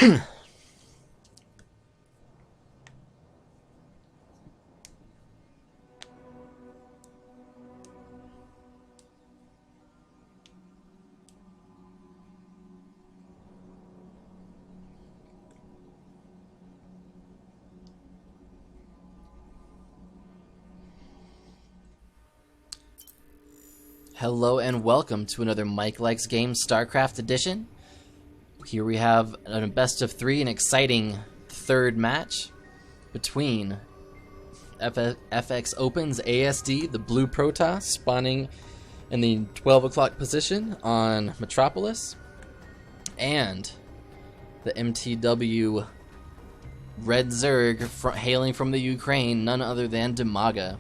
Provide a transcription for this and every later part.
Hello and welcome to another Mike Likes Games StarCraft edition. Here we have a best of 3, an exciting third match between FXOpen's ASD, the Blue Protoss, spawning in the 12 o'clock position on Metropolis, and the mTW Red Zerg hailing from the Ukraine, none other than Dimaga.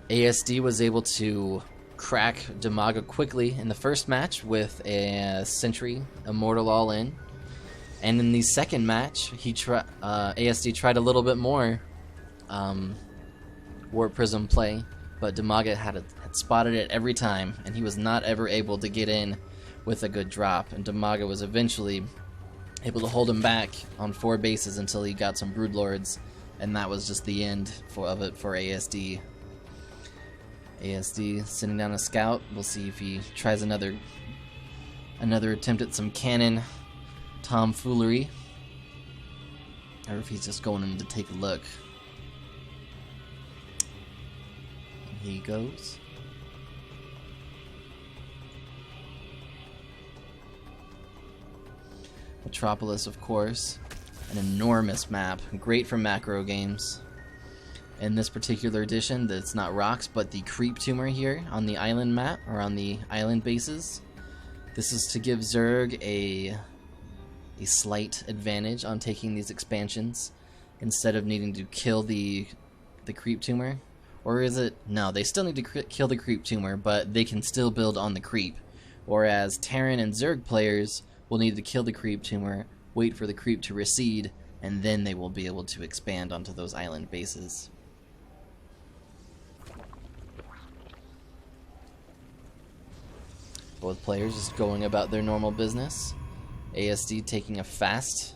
ASD was able to crack Dimaga quickly in the first match with a Sentry Immortal all-in, and in the second match, ASD tried a little bit more Warp Prism play, but Dimaga had spotted it every time, and he was not ever able to get in with a good drop, and Dimaga was eventually able to hold him back on 4 bases until he got some Broodlords, and that was just the end of it for ASD. ASD sending down a scout. We'll see if he tries another attempt at some cannon tomfoolery, or if he's just going in to take a look. Here he goes. Metropolis, of course, an enormous map, great for macro games. In this particular edition, it's not rocks, but the creep tumor here on the island map, or on the island bases. This is to give Zerg a slight advantage on taking these expansions, instead of needing to kill the creep tumor. Or is it? No, they still need to kill the creep tumor, but they can still build on the creep. Whereas Terran and Zerg players will need to kill the creep tumor, wait for the creep to recede, and then they will be able to expand onto those island bases. Both players just going about their normal business. ASD taking a fast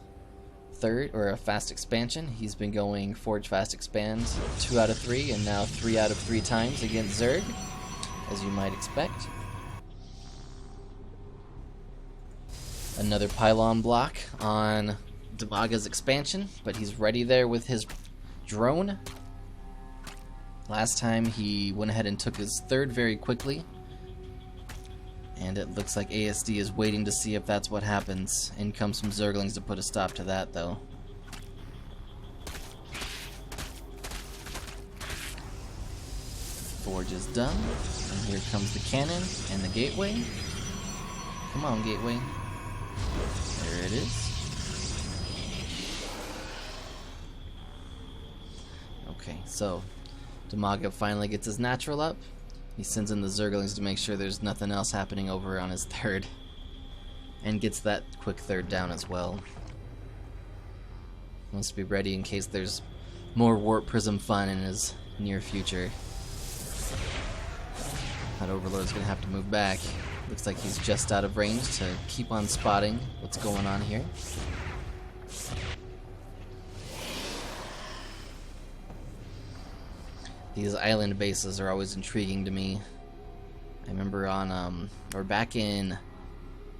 third, or a fast expansion. He's been going Forge Fast Expand 2 out of 3, and now 3 out of 3 times against Zerg, as you might expect. Another pylon block on Dimaga's expansion, but he's ready there with his drone. Last time he went ahead and took his third very quickly, and it looks like ASD is waiting to see if that's what happens. In comes some Zerglings to put a stop to that, though. Forge is done, and here comes the cannon and the gateway. Come on, gateway. There it is. Okay, so Dimaga finally gets his natural up. He sends in the Zerglings to make sure there's nothing else happening over on his third, and gets that quick third down as well. Wants to be ready in case there's more Warp Prism fun in his near future. That Overlord's gonna have to move back. Looks like he's just out of range to keep on spotting what's going on here. These island bases are always intriguing to me. I remember on, or back in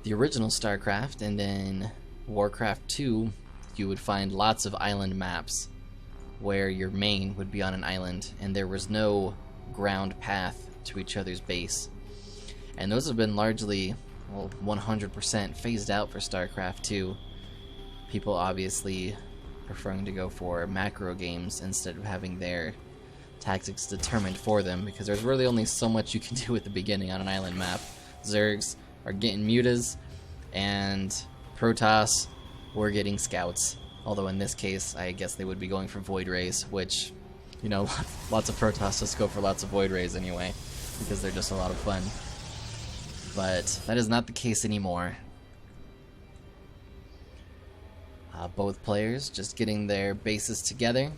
the original StarCraft and in Warcraft 2, you would find lots of island maps where your main would be on an island and there was no ground path to each other's base. And those have been largely, well, 100% phased out for StarCraft 2. People obviously preferring to go for macro games instead of having their tactics determined for them, because there's really only so much you can do at the beginning on an island map. Zergs are getting mutas, and Protoss were getting scouts. Although in this case, I guess they would be going for Void Rays, which, you know, lots of Protoss just go for lots of Void Rays anyway, because they're just a lot of fun. But that is not the case anymore. Both players just getting their bases together.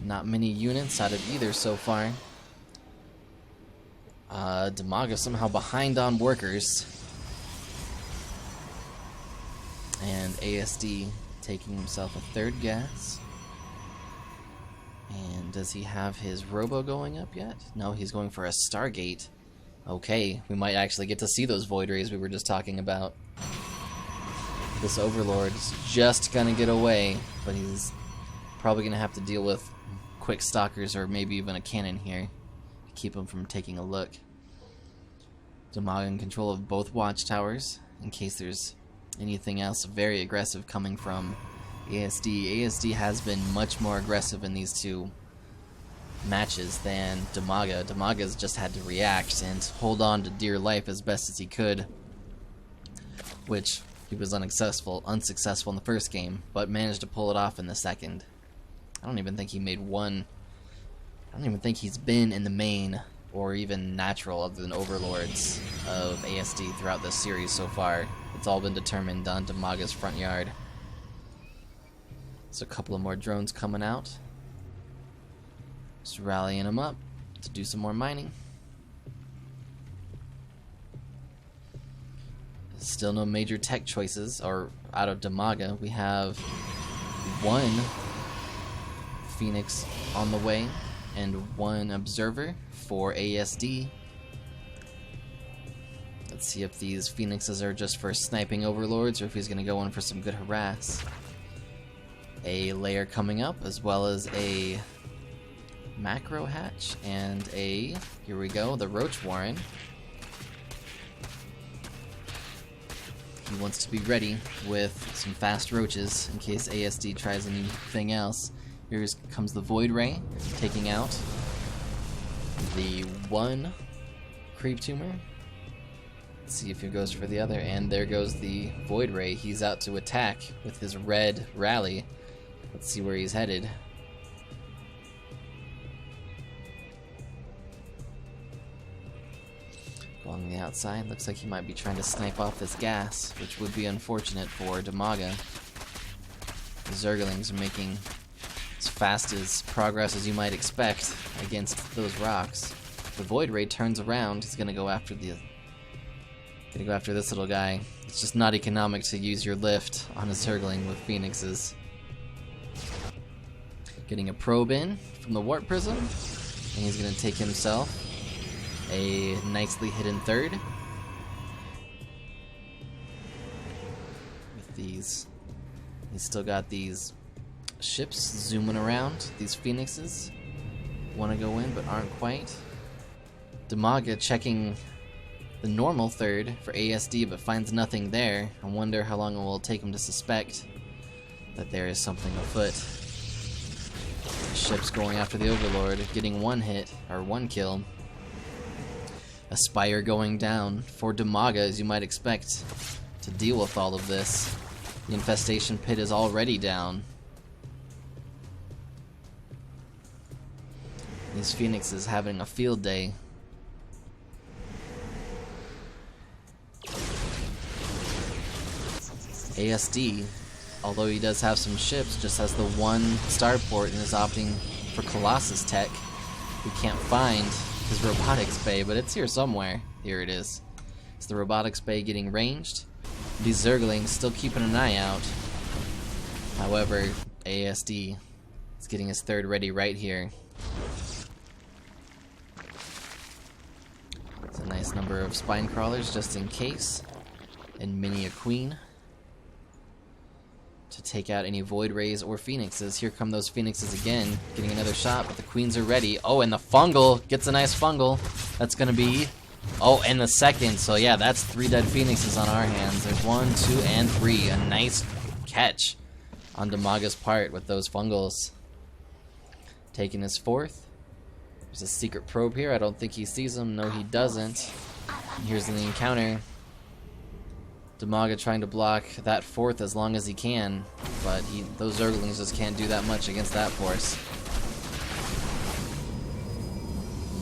Not many units out of either so far. Dimaga somehow behind on workers. And ASD taking himself a third gas. And does he have his robo going up yet? No, he's going for a Stargate. Okay, we might actually get to see those Void Rays we were just talking about. This Overlord is just gonna get away, but he's probably gonna have to deal with quick stalkers or maybe even a cannon here to keep him from taking a look. Dimaga in control of both watchtowers in case there's anything else very aggressive coming from ASD. ASD has been much more aggressive in these two matches than Dimaga. Dimaga's just had to react and hold on to dear life as best as he could, which he was unsuccessful in the first game, but managed to pull it off in the second. I don't even think he made one. I don't even think he's been in the main or even natural other than Overlords of ASD throughout this series so far. It's all been determined on Dimaga's front yard. There's a couple of more drones coming out. Just rallying them up to do some more mining. Still no major tech choices, or out of Dimaga. We have one Phoenix on the way and one Observer for ASD. Let's see if these Phoenixes are just for sniping Overlords or if he's going to go in for some good harass. A layer coming up, as well as a macro hatch and a, here we go, the Roach Warren. He wants to be ready with some fast roaches in case ASD tries anything else. Here comes the Void Ray, taking out the one Creep Tumor. Let's see if he goes for the other, and there goes the Void Ray. He's out to attack with his red rally. Let's see where he's headed. Along the outside, looks like he might be trying to snipe off this gas, which would be unfortunate for Dimaga. The Zerglings are making as fast as progress as you might expect against those rocks. The Void Ray turns around. He's gonna go after this little guy. It's just not economic to use your lift on a Zergling with Phoenixes. Getting a probe in from the Warp Prism, and he's gonna take himself a nicely hidden third. With these, he's still got these ships zooming around. These Phoenixes want to go in but aren't quite. Dimaga checking the normal third for ASD but finds nothing there. I wonder how long it will take him to suspect that there is something afoot. Ships going after the Overlord, getting one hit, or one kill. A Spire going down for Dimaga, as you might expect, to deal with all of this. The Infestation Pit is already down. These Phoenixes having a field day. ASD, although he does have some ships, just has the one starport and is opting for Colossus tech. We can't find his robotics bay, but it's here somewhere. Here it is. It's the robotics bay getting ranged. These Zerglings still keeping an eye out. However, ASD is getting his third ready right here. It's a nice number of spine crawlers just in case, and many a queen to take out any Void Rays or Phoenixes. Here come those Phoenixes again, getting another shot, but the queens are ready. Oh, and the fungal gets a nice fungal. That's gonna be, oh, and the second. So yeah, that's 3 dead Phoenixes on our hands. There's 1, 2, and 3. A nice catch on Dimaga's part with those fungals. Taking his 4th. There's a secret probe here. I don't think he sees him. No, he doesn't. And here's the encounter. Dimaga trying to block that 4th as long as he can, but those Zerglings just can't do that much against that force.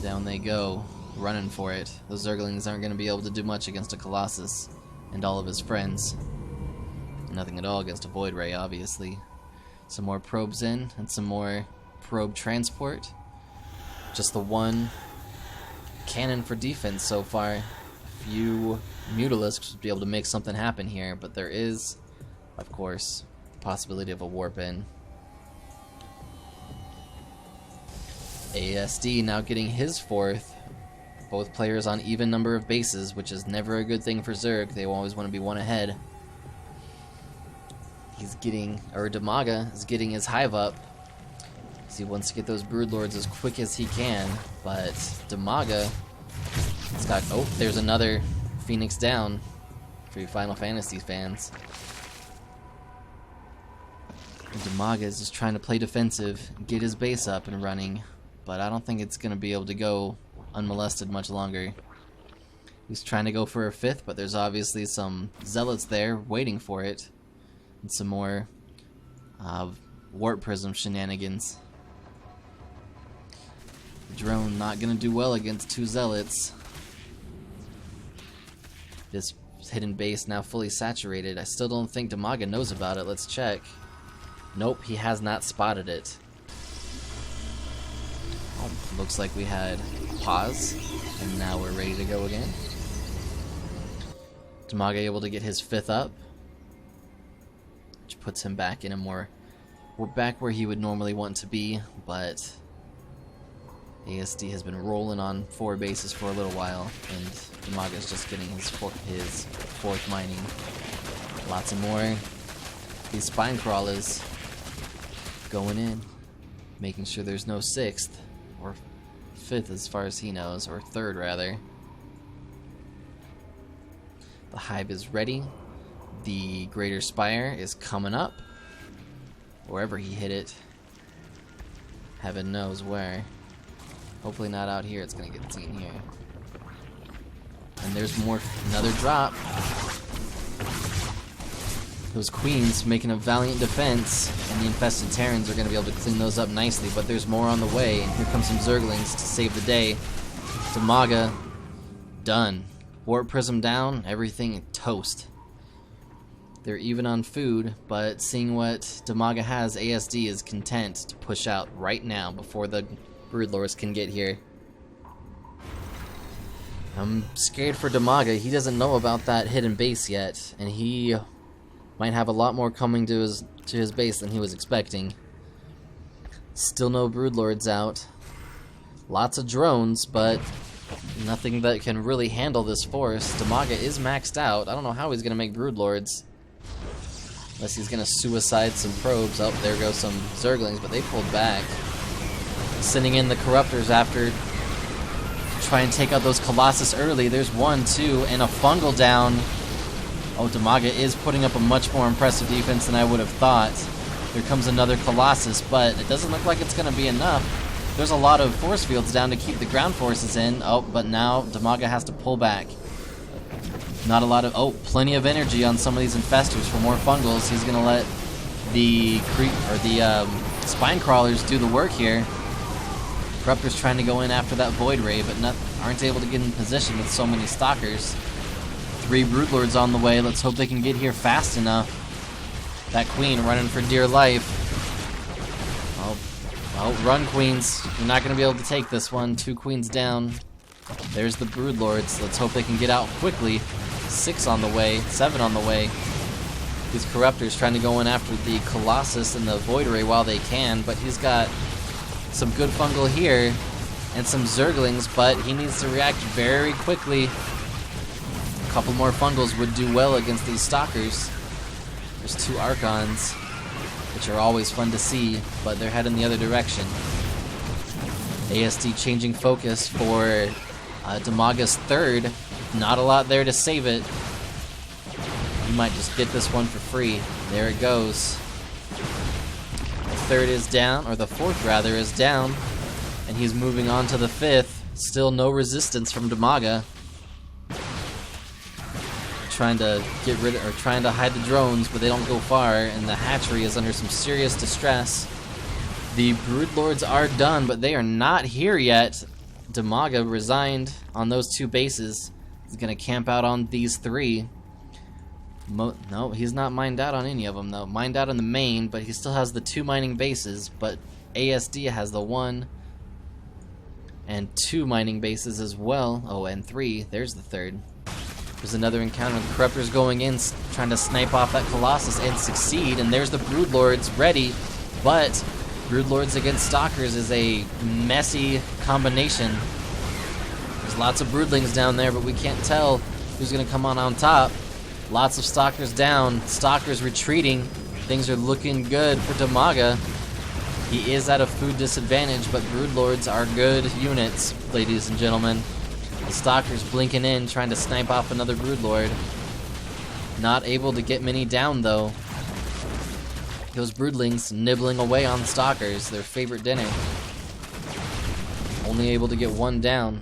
Down they go, running for it. Those Zerglings aren't going to be able to do much against a Colossus and all of his friends. Nothing at all against a Void Ray, obviously. Some more probes in, and some more probe transport. Just the one cannon for defense so far. Few Mutalisks would be able to make something happen here, but there is Of course, the possibility of a warp in. ASD now getting his 4th. Both players on even number of bases, which is never a good thing for Zerg. They always want to be one ahead. He's getting, or Dimaga is getting his hive up. He wants to get those Broodlords as quick as he can, but Dimaga has got, oh, there's another Phoenix down for you Final Fantasy fans. And Dimaga is just trying to play defensive, get his base up and running, but I don't think it's going to be able to go unmolested much longer. He's trying to go for a 5th, but there's obviously some zealots there waiting for it, and some more warp prism shenanigans. The drone not gonna do well against 2 zealots. This hidden base now fully saturated. I still don't think Dimaga knows about it. Let's check. Nope, he has not spotted it. Oh, looks like we had pause, and now we're ready to go again. Dimaga able to get his 5th up, which puts him back in a more... We're back where he would normally want to be, but ASD has been rolling on 4 bases for a little while, and Dimaga is just getting his 4th mining. Lots of more. These spine crawlers going in, making sure there's no 6th, or 5th as far as he knows, or 3rd rather. The hive is ready. The Greater Spire is coming up. Wherever he hit it. Heaven knows where. Hopefully not out here, it's gonna get seen here. And there's more, another drop. Those queens making a valiant defense, and the infested Terrans are gonna be able to clean those up nicely, but there's more on the way, and here comes some Zerglings to save the day. Dimaga, done. Warp Prism down, everything toast. They're even on food, but seeing what Dimaga has, ASD is content to push out right now before the Broodlords can get here. I'm scared for Dimaga. He doesn't know about that hidden base yet, and he might have a lot more coming to his base than he was expecting. Still no Broodlords out. Lots of drones, but nothing that can really handle this force. Dimaga is maxed out. I don't know how he's gonna make Broodlords. Unless he's gonna suicide some probes. Oh, there goes some Zerglings, but they pulled back. Sending in the Corruptors after to try and take out those Colossus early. There's 1, 2, and a fungal down. Oh, Dimaga is putting up a much more impressive defense than I would have thought. Here comes another Colossus, but it doesn't look like it's gonna be enough. There's a lot of force fields down to keep the ground forces in. Oh, but now Dimaga has to pull back. Not a lot of... Oh, plenty of energy on some of these infestors for more fungals. He's going to let the spine crawlers do the work here. Corruptor's trying to go in after that Void Ray, but aren't able to get in position with so many stalkers. 3 Broodlords on the way. Let's hope they can get here fast enough. That queen running for dear life. Oh, run, queens. You're not going to be able to take this one. 2 queens down. There's the Broodlords. Let's hope they can get out quickly. 6 on the way, 7 on the way. These Corruptors trying to go in after the Colossus and the Void Ray while they can, but he's got some good fungal here and some Zerglings, but he needs to react very quickly. A couple more fungals would do well against these stalkers. There's 2 Archons, which are always fun to see, but they're heading the other direction. ASD changing focus for Dimaga's 3rd. Not a lot there to save it. He might just get this one for free. There it goes. The 3rd is down, or the 4th rather is down, and he's moving on to the 5th. Still no resistance from Dimaga. Trying to get rid of, or trying to hide the drones, but they don't go far, and the hatchery is under some serious distress. The Broodlords are done, but they are not here yet. Dimaga resigned on those 2 bases. He's gonna camp out on these 3. No, he's not mined out on any of them though. Mined out on the main, but he still has the 2 mining bases, but ASD has the 1 and 2 mining bases as well. Oh, and 3. There's the 3rd. There's another encounter with Corruptors going in, trying to snipe off that Colossus and succeed. And there's the Broodlords ready, but Broodlords against Stalkers is a messy combination. There's lots of Broodlings down there, but we can't tell who's going to come on top. Lots of Stalkers down, Stalkers retreating. Things are looking good for Dimaga. He is at a food disadvantage, but Broodlords are good units, ladies and gentlemen. The Stalkers blinking in, trying to snipe off another Broodlord. Not able to get many down, though. Those Broodlings nibbling away on Stalkers, their favorite dinner. Only able to get one down.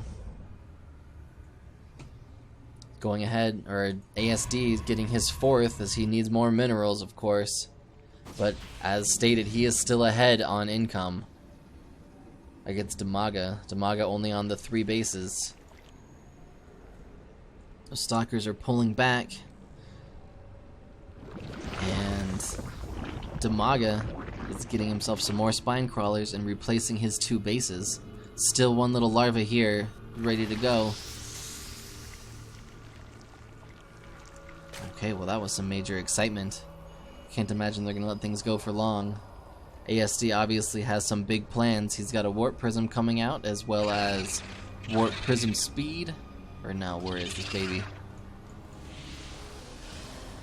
Going ahead, or ASD is getting his 4th as he needs more minerals, of course. But as stated, he is still ahead on income against Dimaga. Dimaga only on the 3 bases. The Stalkers are pulling back. And Dimaga is getting himself some more spine crawlers and replacing his 2 bases. Still one little larva here, ready to go. Okay, well that was some major excitement. Can't imagine they're gonna let things go for long. ASD obviously has some big plans. He's got a Warp Prism coming out, as well as Warp Prism Speed. Or no, where is this baby?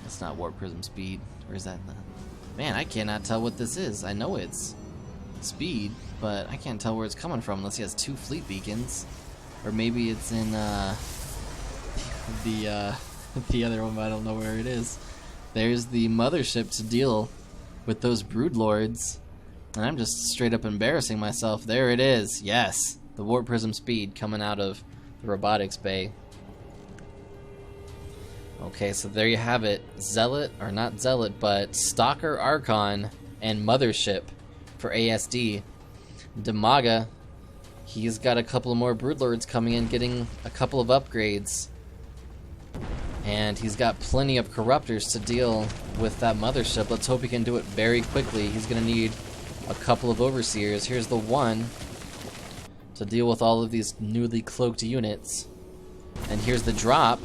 It's not Warp Prism Speed. Or is that the... Man, I cannot tell what this is. I know it's Speed, but I can't tell where it's coming from unless he has 2 fleet beacons. Or maybe it's in the other one, but I don't know where it is. There's the mothership to deal with those Broodlords. And I'm just straight up embarrassing myself. There it is. Yes. The Warp Prism Speed coming out of the robotics bay. Okay, so there you have it. Zealot, or not Zealot, but Stalker Archon and Mothership for ASD. Dimaga, he's got a couple of more Broodlords coming in, getting a couple of upgrades. And he's got plenty of Corruptors to deal with that Mothership. Let's hope he can do it very quickly. He's going to need a couple of Overseers. Here's the one to deal with all of these newly cloaked units. And here's the drop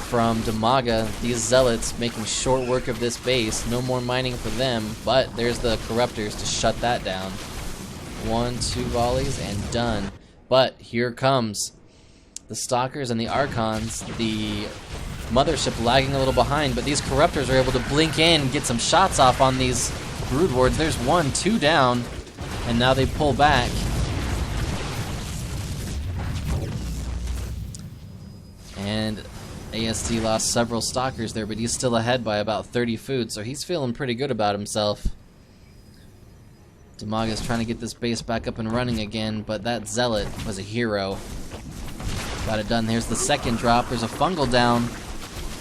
from Dimaga. These Zealots making short work of this base. No more mining for them, but there's the Corruptors to shut that down. 1, 2 volleys, and done. But here comes the Stalkers and the Archons. The Mothership lagging a little behind, but these Corruptors are able to blink in and get some shots off on these Broodlords. There's 1, 2 down, and now they pull back. And ASD lost several Stalkers there, but he's still ahead by about 30 food, so he's feeling pretty good about himself. Dimaga's trying to get this base back up and running again, but that Zealot was a hero. Got it done. Here's the second drop. There's a fungal down,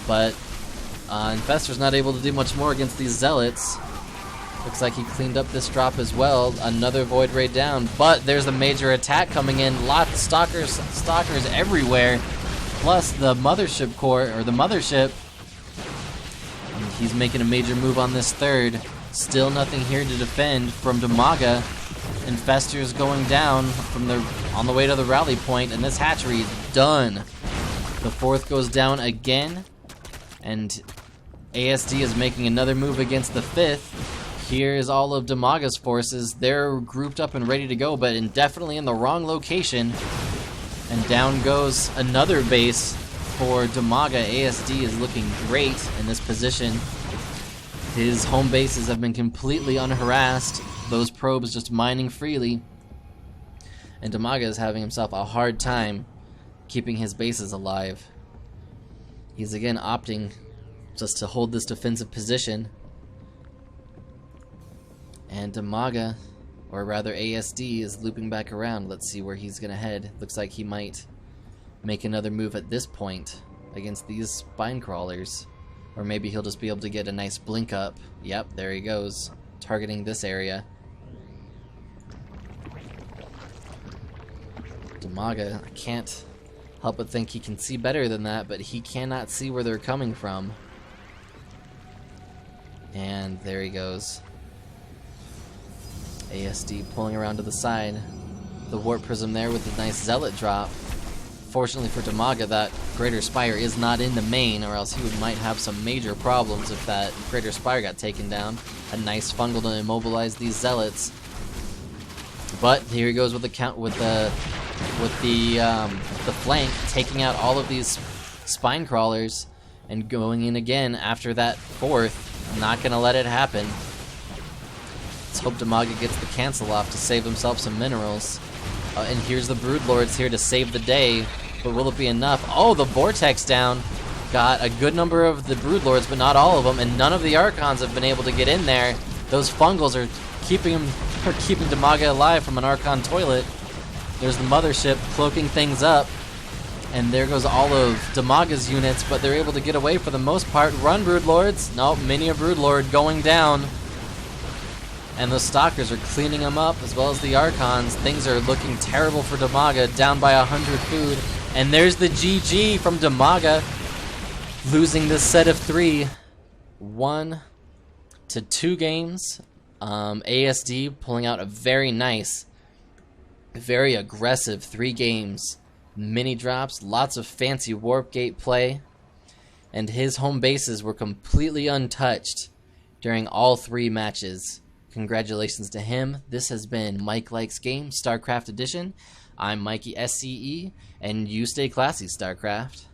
but Infestor's not able to do much more against these Zealots. Looks like he cleaned up this drop as well. Another Void Ray down, but there's a major attack coming in. Lots of Stalkers everywhere, plus the Mothership core, or the Mothership. And he's making a major move on this 3rd. Still nothing here to defend from Dimaga. Infestor's going down from on the way to the rally point, and this hatchery is done. The 4th goes down again, and ASD is making another move against the 5th. Here is all of Dimaga's forces. They're grouped up and ready to go, but definitely in the wrong location. And down goes another base for Dimaga. ASD is looking great in this position. His home bases have been completely unharassed. Those probes just mining freely. And Dimaga is having himself a hard time keeping his bases alive. He's again opting just to hold this defensive position. And Dimaga, or rather ASD, is looping back around. Let's see where he's gonna head. Looks like he might make another move at this point against these spine crawlers. Or maybe he'll just be able to get a nice blink up. Yep, there he goes, targeting this area. Dimaga, I can't help but think he can see better than that, but he cannot see where they're coming from. And there he goes. ASD pulling around to the side. The Warp Prism there with a nice Zealot drop. Fortunately for Dimaga, that Greater Spire is not in the main, or else he might have some major problems if that Greater Spire got taken down. A nice fungal to immobilize these zealots. But here he goes with the count with the flank, taking out all of these spine crawlers and going in again after that fourth. Not gonna let it happen. Let's hope Dimaga gets the cancel off to save himself some minerals. And here's the Broodlords here to save the day, but will it be enough? Oh, the Vortex down. Got a good number of the Broodlords, but not all of them, and none of the Archons have been able to get in there. Those fungals are keeping Dimaga alive from an Archon toilet. There's the Mothership cloaking things up, and there goes all of Dimaga's units, but they're able to get away for the most part. Run, Broodlords! Nope, many a Broodlord going down. And the Stalkers are cleaning them up, as well as the Archons. Things are looking terrible for Dimaga, down by 100 food. And there's the GG from Dimaga, losing this set of 3. 1 to 2 games. ASD pulling out a very nice, very aggressive 3 games. Mini drops, lots of fancy warp gate play. And his home bases were completely untouched during all 3 matches. Congratulations to him. This has been Mike Likes Games, StarCraft Edition. I'm MLGSCE, and you stay classy, StarCraft.